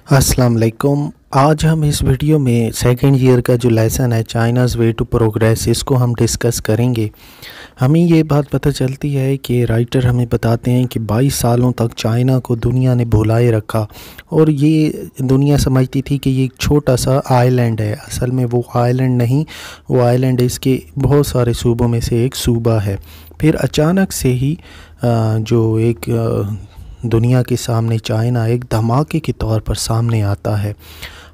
अस्सलाम वालेकुम। आज हम इस वीडियो में सेकेंड ईयर का जो लेसन है चाइनाज़ वे टू प्रोग्रेस, इसको हम डिस्कस करेंगे। हमें ये बात पता चलती है कि राइटर हमें बताते हैं कि 22 सालों तक चाइना को दुनिया ने भुलाए रखा और ये दुनिया समझती थी कि ये एक छोटा सा आइलैंड है। असल में वो आइलैंड नहीं, वो आइलैंड इसके बहुत सारे सूबों में से एक सूबा है। फिर अचानक से ही जो एक दुनिया के सामने चाइना एक धमाके के तौर पर सामने आता है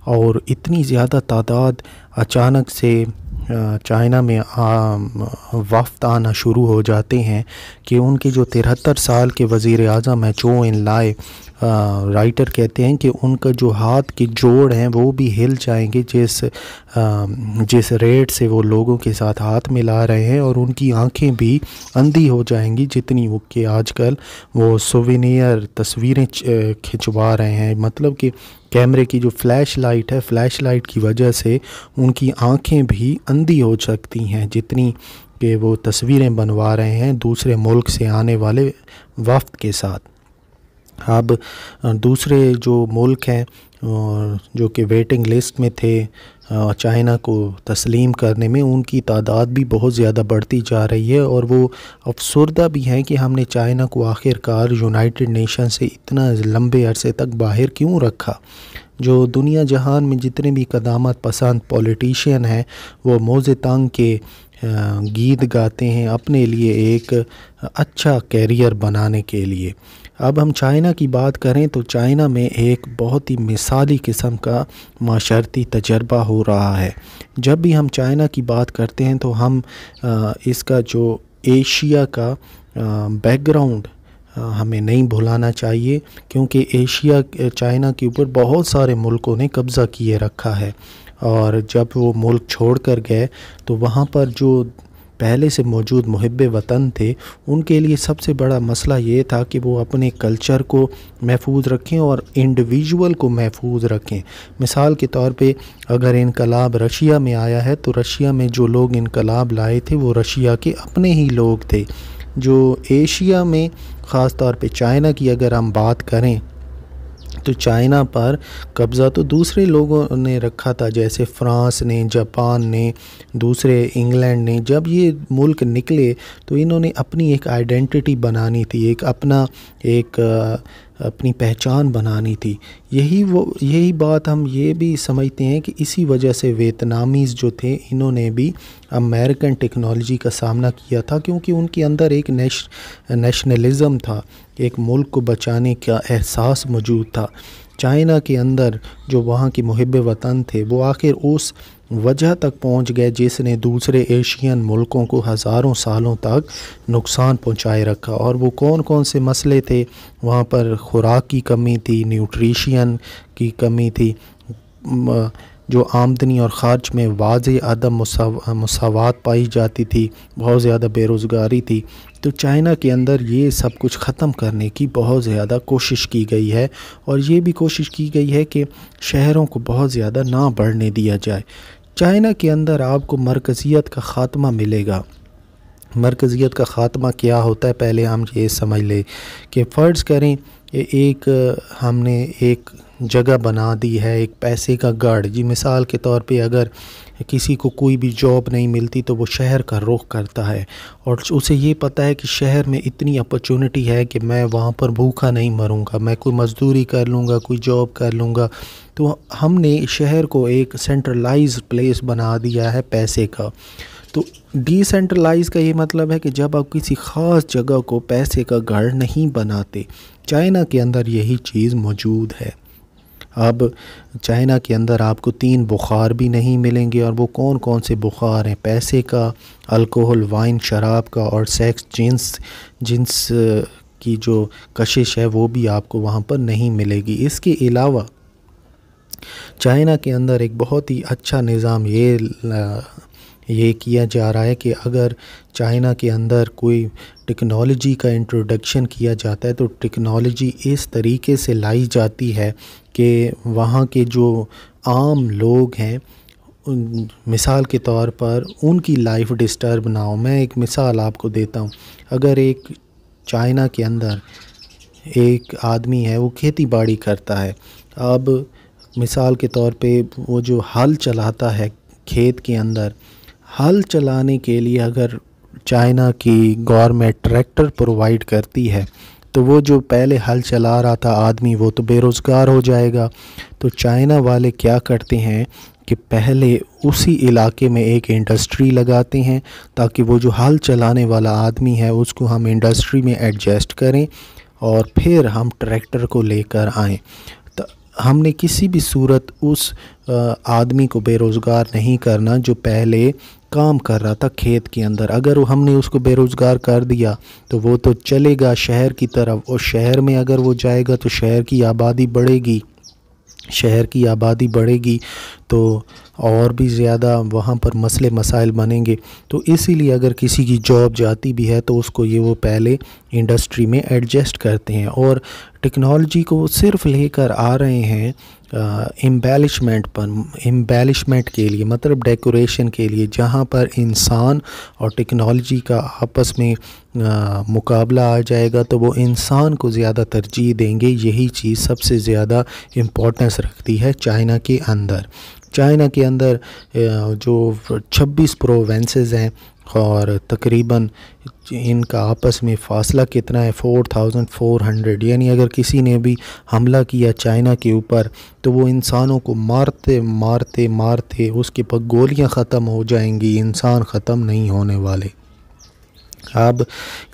और इतनी ज़्यादा तादाद अचानक से चाइना में वफ़द आना शुरू हो जाते हैं कि उनके जो 73 साल के वज़ीर आज़म हैं चो इन लाए, राइटर कहते हैं कि उनका जो हाथ के जोड़ हैं वो भी हिल जाएंगे जिस रेट से वो लोगों के साथ हाथ मिला रहे हैं, और उनकी आंखें भी अंधी हो जाएंगी जितनी वो कि आजकल वो सोवेनियर तस्वीरें खिंचवा रहे हैं। मतलब कि कैमरे की जो फ्लैश लाइट है, फ्लैश लाइट की वजह से उनकी आंखें भी अंधी हो सकती हैं जितनी कि वो तस्वीरें बनवा रहे हैं दूसरे मुल्क से आने वाले वफ़द के साथ। अब दूसरे जो मुल्क हैं जो कि वेटिंग लिस्ट में थे चाइना को तस्लीम करने में, उनकी तादाद भी बहुत ज़्यादा बढ़ती जा रही है और वो अफसरदा भी हैं कि हमने चाइना को आखिरकार यूनाइटेड नेशन से इतना लंबे अरसे तक बाहर क्यों रखा। जो दुनिया जहान में जितने भी क़दामत पसंद पॉलिटिशियन हैं वो मोज़े तंग के गीत गाते हैं अपने लिए एक अच्छा कैरियर बनाने के लिए। अब हम चाइना की बात करें तो चाइना में एक बहुत ही मिसाली किस्म का माशरती तजर्बा हो रहा है। जब भी हम चाइना की बात करते हैं तो हम इसका जो एशिया का बैकग्राउंड हमें नहीं भुलाना चाहिए, क्योंकि एशिया चाइना के ऊपर बहुत सारे मुल्कों ने कब्ज़ा किए रखा है और जब वो मुल्क छोड़ कर गए तो वहाँ पर जो पहले से मौजूद मुहिब्बे वतन थे उनके लिए सबसे बड़ा मसला ये था कि वो अपने कल्चर को महफूज रखें और इंडिविजुअल को महफूज रखें। मिसाल के तौर पे अगर इनकलाब रशिया में आया है तो रशिया में जो लोग इनकलाब लाए थे वो रशिया के अपने ही लोग थे। जो एशिया में ख़ास तौर पे चाइना की अगर हम बात करें तो चाइना पर कब्ज़ा तो दूसरे लोगों ने रखा था, जैसे फ्रांस ने, जापान ने, दूसरे इंग्लैंड ने। जब ये मुल्क निकले तो इन्होंने अपनी एक आइडेंटिटी बनानी थी, अपनी पहचान बनानी थी। यही बात हम ये भी समझते हैं कि इसी वजह से वियतनामीज़ जो थे इन्होंने भी अमेरिकन टेक्नोलॉजी का सामना किया था, क्योंकि उनके अंदर एक नेशनलिज़म था, एक मुल्क को बचाने का एहसास मौजूद था। चाइना के अंदर जो वहाँ के मुहिब्बे वतन थे वो आखिर उस वजह तक पहुँच गए जिसने दूसरे एशियन मुल्कों को हज़ारों सालों तक नुकसान पहुँचाए रखा। और वो कौन कौन से मसले थे वहाँ पर? खुराक की कमी थी, न्यूट्रिशन की कमी थी, जो आमदनी और ख़र्च में वाज़े अदम मुसावात पाई जाती थी, बहुत ज़्यादा बेरोज़गारी थी। तो चाइना के अंदर ये सब कुछ ख़त्म करने की बहुत ज़्यादा कोशिश की गई है और ये भी कोशिश की गई है कि शहरों को बहुत ज़्यादा ना बढ़ने दिया जाए। चाइना के अंदर आपको मरकज़ियत का ख़ात्मा मिलेगा। मरकज़ियत का ख़ात्मा क्या होता है पहले हम ये समझ लें कि फ़र्ज़ करें हमने एक जगह बना दी है, एक पैसे का गढ़। जी मिसाल के तौर पे अगर किसी को कोई भी जॉब नहीं मिलती तो वो शहर का रुख करता है और उसे ये पता है कि शहर में इतनी अपॉर्चुनिटी है कि मैं वहाँ पर भूखा नहीं मरूँगा, मैं कोई मज़दूरी कर लूँगा, कोई जॉब कर लूँगा। तो हमने शहर को एक सेंट्रलाइज्ड प्लेस बना दिया है पैसे का। तो डिसेंट्रलाइज का ये मतलब है कि जब आप किसी ख़ास जगह को पैसे का गढ़ नहीं बनाते, चाइना के अंदर यही चीज़ मौजूद है। अब चाइना के अंदर आपको 3 बुखार भी नहीं मिलेंगे, और वो कौन कौन से बुखार हैं? पैसे का, अल्कोहल, वाइन, शराब का, और सेक्स, जिन्स की जो कशिश है वो भी आपको वहाँ पर नहीं मिलेगी। इसके अलावा चाइना के अंदर एक बहुत ही अच्छा निज़ाम ये किया जा रहा है कि अगर चाइना के अंदर कोई टेक्नोलॉजी का इंट्रोडक्शन किया जाता है तो टेक्नोलॉजी इस तरीके से लाई जाती है कि वहाँ के जो आम लोग हैं मिसाल के तौर पर उनकी लाइफ डिस्टर्ब ना हो। मैं एक मिसाल आपको देता हूँ। अगर एक चाइना के अंदर एक आदमी है वो खेती बाड़ी करता है, अब मिसाल के तौर पे वो जो हल चलाता है खेत के अंदर, हल चलाने के लिए अगर चाइना की गवर्नमेंट ट्रैक्टर प्रोवाइड करती है तो वो जो पहले हल चला रहा था आदमी वो तो बेरोज़गार हो जाएगा। तो चाइना वाले क्या करते हैं कि पहले उसी इलाके में एक इंडस्ट्री लगाते हैं ताकि वो जो हल चलाने वाला आदमी है उसको हम इंडस्ट्री में एडजस्ट करें और फिर हम ट्रैक्टर को लेकर आएँ। तो हमने किसी भी सूरत उस आदमी को बेरोज़गार नहीं करना जो पहले काम कर रहा था खेत के अंदर। अगर हमने उसको बेरोज़गार कर दिया तो वो तो चलेगा शहर की तरफ, और शहर में अगर वो जाएगा तो शहर की आबादी बढ़ेगी, शहर की आबादी बढ़ेगी तो और भी ज़्यादा वहाँ पर मसले मसाइल बनेंगे। तो इसीलिए अगर किसी की जॉब जाती भी है तो उसको ये वो पहले इंडस्ट्री में एडजस्ट करते हैं, और टेक्नोलॉजी को सिर्फ लेकर आ रहे हैं एम्बेलिशमेंट के लिए, मतलब डेकोरेशन के लिए। जहाँ पर इंसान और टेक्नोलॉजी का आपस में मुकाबला आ जाएगा तो वो इंसान को ज़्यादा तरजीह देंगे। यही चीज़ सबसे ज़्यादा इम्पोर्टेंस रखती है चाइना के अंदर। चाइना के अंदर जो 26 प्रोविंसेस हैं और तकरीबन इनका आपस में फ़ासला कितना है 4400, यानी अगर किसी ने भी हमला किया चाइना के ऊपर तो वो इंसानों को मारते मारते मारते उसके पर गोलियां ख़त्म हो जाएंगी, इंसान ख़त्म नहीं होने वाले। अब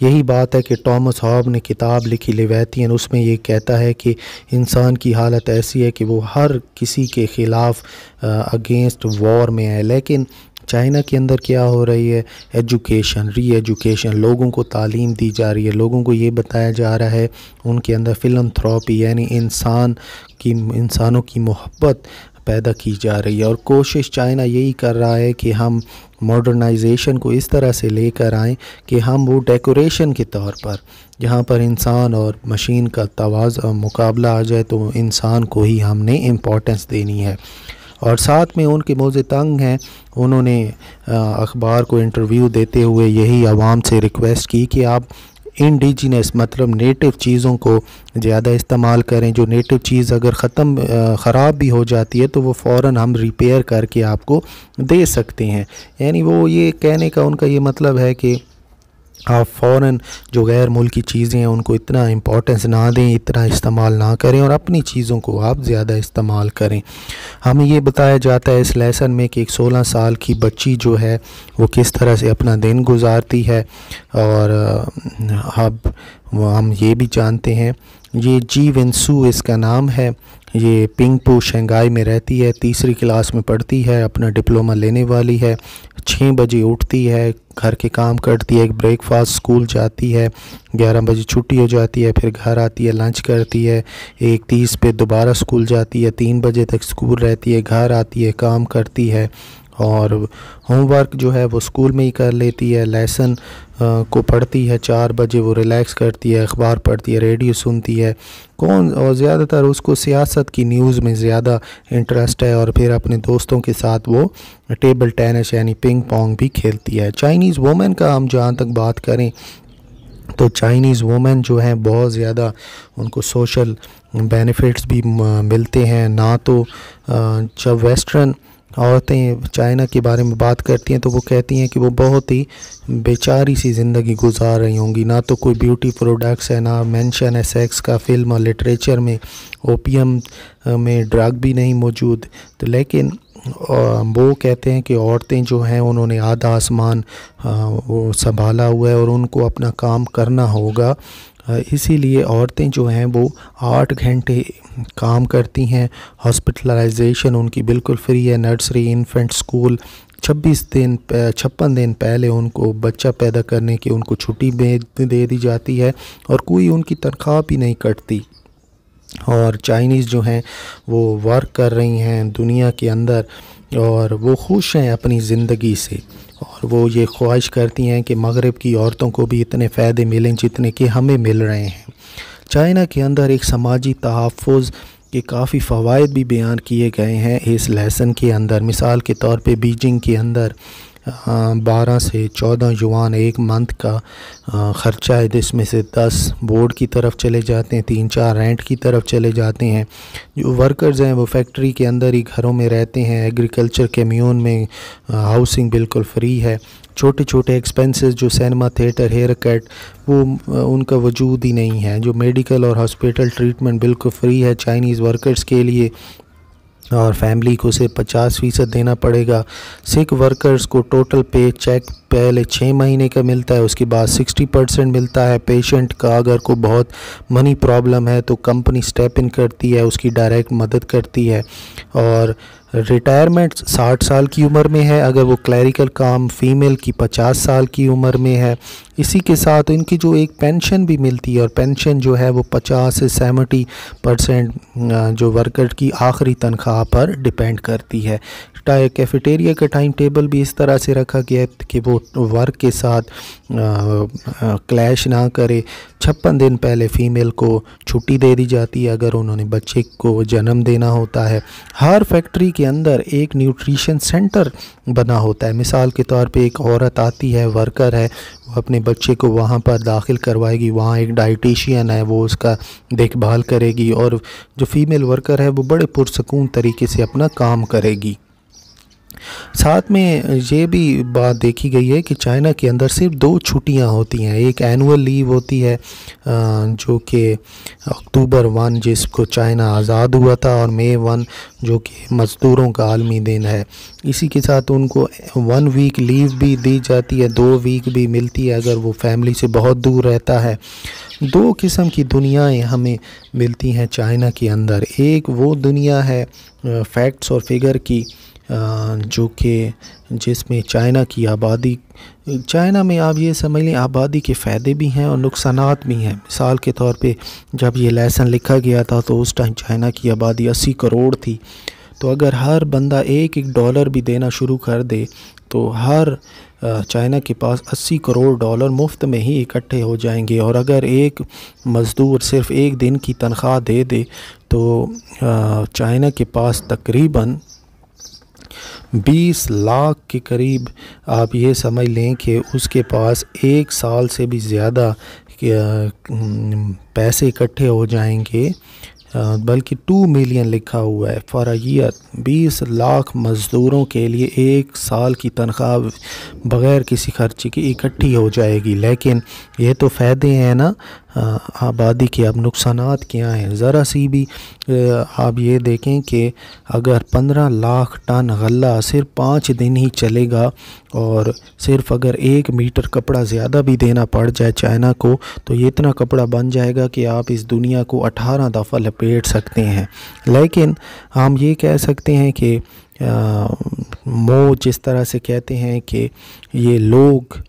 यही बात है कि टॉमस हॉब ने किताब लिखी लेविथियन, उसमें ये कहता है कि इंसान की हालत ऐसी है कि वो हर किसी के ख़िलाफ़ अगेंस्ट वॉर में है। लेकिन चाइना के अंदर क्या हो रही है, एजुकेशन, री एजुकेशन, लोगों को तालीम दी जा रही है, लोगों को ये बताया जा रहा है, उनके अंदर फिलंथ्रॉपी यानी इंसानों की मोहब्बत पैदा की जा रही है। और कोशिश चाइना यही कर रहा है कि हम मॉडर्नाइजेशन को इस तरह से लेकर आएँ कि हम वो डेकोरेशन के तौर पर जहाँ पर इंसान और मशीन का मुकाबला आ जाए तो इंसान को ही हमने इम्पोर्टेंस देनी है। और साथ में उनके मोज़े तंग हैं, उन्होंने अखबार को इंटरव्यू देते हुए यही आवाम से रिक्वेस्ट की कि आप इंडिजिनस मतलब नेटिव चीज़ों को ज़्यादा इस्तेमाल करें। जो नेटिव चीज़ अगर ख़राब भी हो जाती है तो वो फ़ौरन हम रिपेयर करके आपको दे सकते हैं। यानी वो ये कहने का उनका ये मतलब है कि आप फ़ौरन जो गैर मुल्की चीज़ें हैं उनको इतना इम्पोर्टेंस ना दें, इतना इस्तेमाल ना करें और अपनी चीज़ों को आप ज़्यादा इस्तेमाल करें। हमें ये बताया जाता है इस लेसन में कि एक 16 साल की बच्ची जो है वो किस तरह से अपना दिन गुजारती है। और अब हम ये भी जानते हैं, ये जी वेंसू इसका नाम है, ये पिंगपू शंघाई में रहती है, तीसरी क्लास में पढ़ती है, अपना डिप्लोमा लेने वाली है। 6 बजे उठती है, घर के काम करती है, एक ब्रेकफास्ट, स्कूल जाती है, 11 बजे छुट्टी हो जाती है, फिर घर आती है, लंच करती है, 1:30 पे दोबारा स्कूल जाती है, 3 बजे तक स्कूल रहती है, घर आती है, काम करती है और होमवर्क जो है वो स्कूल में ही कर लेती है। लेसन को पढ़ती है, 4 बजे वो रिलैक्स करती है, अखबार पढ़ती है, रेडियो सुनती है। और ज़्यादातर उसको सियासत की न्यूज़ में ज़्यादा इंटरेस्ट है और फिर अपने दोस्तों के साथ वो टेबल टेनिस यानी पिंग पोंग भी खेलती है। चाइनीज़ वुमेन का हम जहाँ तक बात करें तो चाइनीज़ वुमेन जो हैं बहुत ज़्यादा उनको सोशल बेनिफिट्स भी मिलते हैं। ना तो जब वेस्टर्न औरतें चाइना के बारे में बात करती हैं तो वो कहती हैं कि वो बहुत ही बेचारी सी ज़िंदगी गुजार रही होंगी, ना तो कोई ब्यूटी प्रोडक्ट्स है, ना मेंशन है सेक्स का, फिल्म और लिटरेचर में ओपियम में ड्रग भी नहीं मौजूद। तो लेकिन वो कहते हैं कि औरतें जो हैं उन्होंने आधा आसमान वो संभाला हुआ है और उनको अपना काम करना होगा। इसीलिए औरतें जो हैं वो 8 घंटे काम करती हैं। हॉस्पिटलाइजेशन उनकी बिल्कुल फ्री है। नर्सरी, इन्फेंट, स्कूल 56 दिन पहले उनको बच्चा पैदा करने की उनको छुट्टी दे दी जाती है और कोई उनकी तनख्वाह भी नहीं कटती। और चाइनीज़ जो हैं वो वर्क कर रही हैं दुनिया के अंदर और वो खुश हैं अपनी ज़िंदगी से और वो ये ख्वाहिश करती हैं कि मगरिब की औरतों को भी इतने फ़ायदे मिलें जितने कि हमें मिल रहे हैं। चाइना के अंदर एक समाजी तहफ़्फ़ुज़ के काफ़ी फ़वाइद भी बयान किए गए हैं इस लेसन के अंदर। मिसाल के तौर पे बीजिंग के अंदर 12 से 14 युआन एक मंथ का ख़र्चा है, जिसमें से 10 बोर्ड की तरफ चले जाते हैं, 3-4 रेंट की तरफ चले जाते हैं। जो वर्कर्स हैं वो फैक्ट्री के अंदर ही घरों में रहते हैं, एग्रीकल्चर कम्यून में हाउसिंग बिल्कुल फ्री है। छोटे छोटे एक्सपेंसेस जो सिनेमा, थिएटर, हेयर कट, वो उनका वजूद ही नहीं है। जो मेडिकल और हॉस्पिटल ट्रीटमेंट बिल्कुल फ्री है चाइनीज़ वर्कर्स के लिए, और फैमिली को सिर्फ 50% देना पड़ेगा। सिख वर्कर्स को टोटल पे चेक पहले 6 महीने का मिलता है, उसके बाद 60% मिलता है। पेशेंट का अगर को बहुत मनी प्रॉब्लम है तो कंपनी स्टेप इन करती है, उसकी डायरेक्ट मदद करती है। और रिटायरमेंट 60 साल की उम्र में है अगर वो क्लरिकल काम, फीमेल की 50 साल की उम्र में है। इसी के साथ इनकी जो एक पेंशन भी मिलती है, और पेंशन जो है वो 50 से 70% जो वर्कर की आखिरी तनख्वाह पर डिपेंड करती है। कैफेटेरिया का टाइम टेबल भी इस तरह से रखा गया है कि वो वर्क के साथ क्लैश ना करे। 56 दिन पहले फ़ीमेल को छुट्टी दे दी जाती है अगर उन्होंने बच्चे को जन्म देना होता है। हर फैक्ट्री के अंदर एक न्यूट्रिशन सेंटर बना होता है। मिसाल के तौर पे एक औरत आती है, वर्कर है, वो अपने बच्चे को वहाँ पर दाखिल करवाएगी, वहाँ एक डाइटिशियन है, वो उसका देखभाल करेगी, और जो फीमेल वर्कर है वो बड़े पुरसकून तरीके से अपना काम करेगी। साथ में ये भी बात देखी गई है कि चाइना के अंदर सिर्फ 2 छुट्टियां होती हैं। एक एनुअल लीव होती है जो कि अक्टूबर 1 जिसको चाइना आज़ाद हुआ था, और मई 1 जो कि मज़दूरों का आलमी दिन है। इसी के साथ उनको 1 वीक लीव भी दी जाती है, 2 वीक भी मिलती है अगर वो फैमिली से बहुत दूर रहता है। 2 किस्म की दुनियाएं हमें मिलती हैं चाइना के अंदर। एक वो दुनिया है फैक्ट्स और फिगर की, जो कि जिसमें चाइना की आबादी, चाइना में आप ये समझ लें आबादी के फ़ायदे भी हैं और नुकसानात भी हैं। मिसाल के तौर पे जब ये लेसन लिखा गया था तो उस टाइम चाइना की आबादी 80 करोड़ थी। तो अगर हर बंदा $1 भी देना शुरू कर दे तो हर चाइना के पास 80 करोड़ डॉलर मुफ्त में ही इकट्ठे हो जाएंगे। और अगर एक मज़दूर सिर्फ़ 1 दिन की तनख्वाह दे दे तो चाइना के पास तकरीबन 20 लाख के करीब आप ये समझ लें कि उसके पास 1 साल से भी ज़्यादा पैसे इकट्ठे हो जाएंगे, बल्कि 2 मिलियन लिखा हुआ है फॉर अ ईयर। 20 लाख मज़दूरों के लिए 1 साल की तनख्वाह बग़ैर किसी खर्चे की इकट्ठी हो जाएगी। लेकिन ये तो फ़ायदे हैं ना आबादी के। अब नुकसानात क्या हैं ज़रा सी भी आप ये देखें कि अगर 15 लाख टन गल्ला सिर्फ 5 दिन ही चलेगा, और सिर्फ अगर 1 मीटर कपड़ा ज़्यादा भी देना पड़ जाए चाइना को, तो ये इतना कपड़ा बन जाएगा कि आप इस दुनिया को 18 दफ़ा लपेट सकते हैं। लेकिन हम ये कह सकते हैं कि जिस तरह से कहते हैं कि ये लोग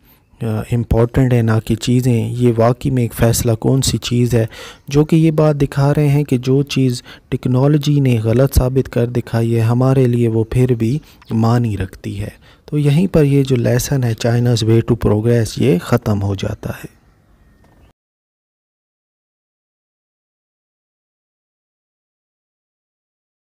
इम्पॉर्टेंट है ना कि चीज़ें, ये वाकई में एक फ़ैसला कौन सी चीज़ है जो कि ये बात दिखा रहे हैं कि जो चीज़ टेक्नोलॉजी ने गलत साबित कर दिखाई है हमारे लिए वो फिर भी मानी रखती है। तो यहीं पर ये जो लेसन है चाइनाज़ वे टू प्रोग्रेस ये ख़त्म हो जाता है।